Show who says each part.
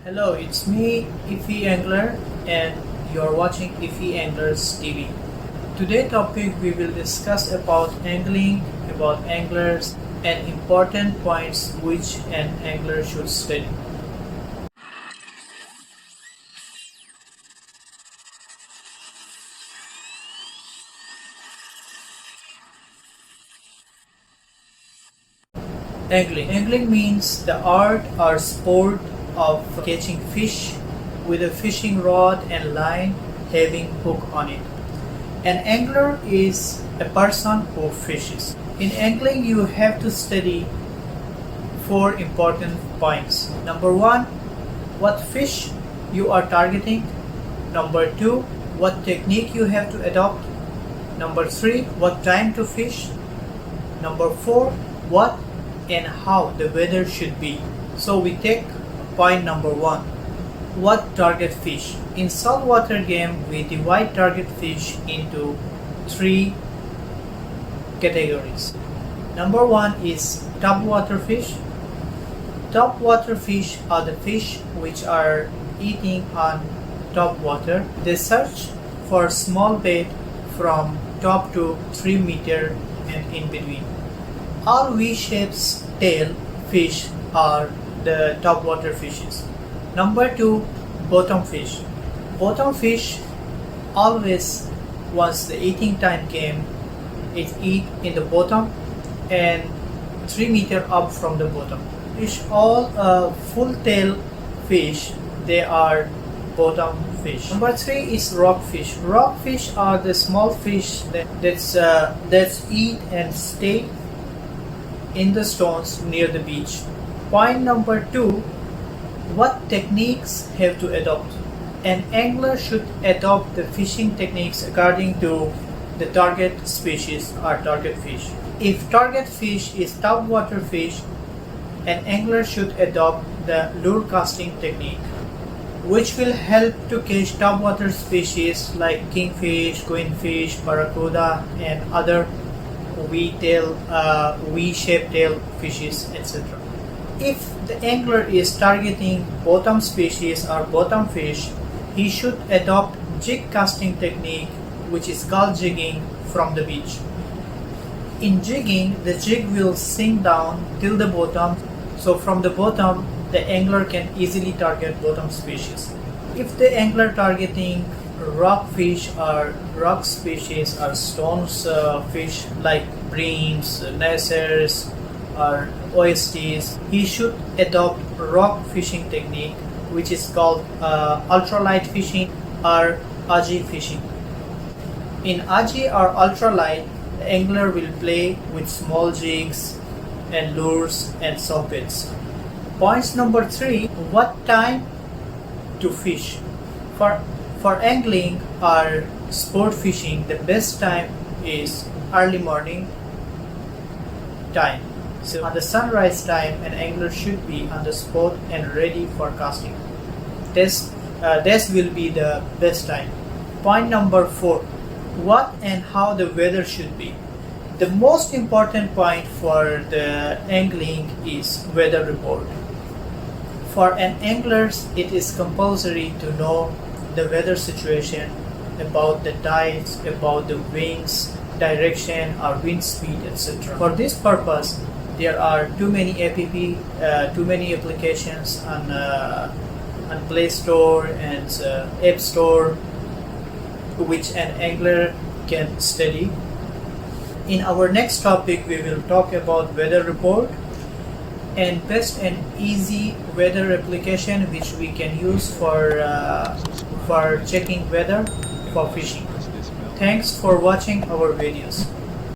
Speaker 1: Hello, it's me, Iffy Angler, and you're watching Iffy Anglers TV. Today topic we will discuss about angling, about anglers, and important points which an angler should study. Angling. Angling means the art or sport of catching fish with a fishing rod and line having hook on it. An angler is a person who fishes. In angling you have to study four important points. Number one, what fish you are targeting. Number two, what technique you have to adopt. Number three, what time to fish. Number four, what and how the weather should be. So we take point number one. What target fish? In saltwater game we divide target fish into three categories. Number one is topwater fish. Topwater fish are the fish which are eating on top water. They search for small bait from top to 3 meter and in between. All V-shaped tail fish are the topwater fishes. Number two, bottom fish. Bottom fish always, once the eating time came, it eat in the bottom and 3 meter up from the bottom. Fish all full tail fish, they are bottom fish. Number three is rockfish. Rockfish are the small fish that's eat and stay in the stones near the beach. Point number two, what techniques have to adopt? An angler should adopt the fishing techniques according to the target species or target fish. If target fish is topwater fish, an angler should adopt the lure casting technique, which will help to catch topwater species like kingfish, queenfish, barracuda, and other V-shaped tail fishes, etc. If the angler is targeting bottom species or bottom fish, he should adopt jig casting technique, which is called jigging from the beach. In jigging, the jig will sink down till the bottom, so from the bottom the angler can easily target bottom species. If the angler targeting rockfish or rock species or stones fish like breams, nacers or OSTs, he should adopt rock fishing technique, which is called ultralight fishing or aji fishing. In aji or ultralight, the angler will play with small jigs and lures and sockets. Points number three, what time to fish? For angling or sport fishing, the best time is early morning time. So on the sunrise time, an angler should be on the spot and ready for casting. This will be the best time. Point number four, what and how the weather should be. The most important point for the angling is weather report. For an angler, it is compulsory to know the weather situation, about the tides, about the winds, direction or wind speed, etc. For this purpose, there are too many applications on Play Store and App Store, which an angler can study. In our next topic, we will talk about weather report and best and easy weather application which we can use for checking weather for fishing. Thanks for watching our videos.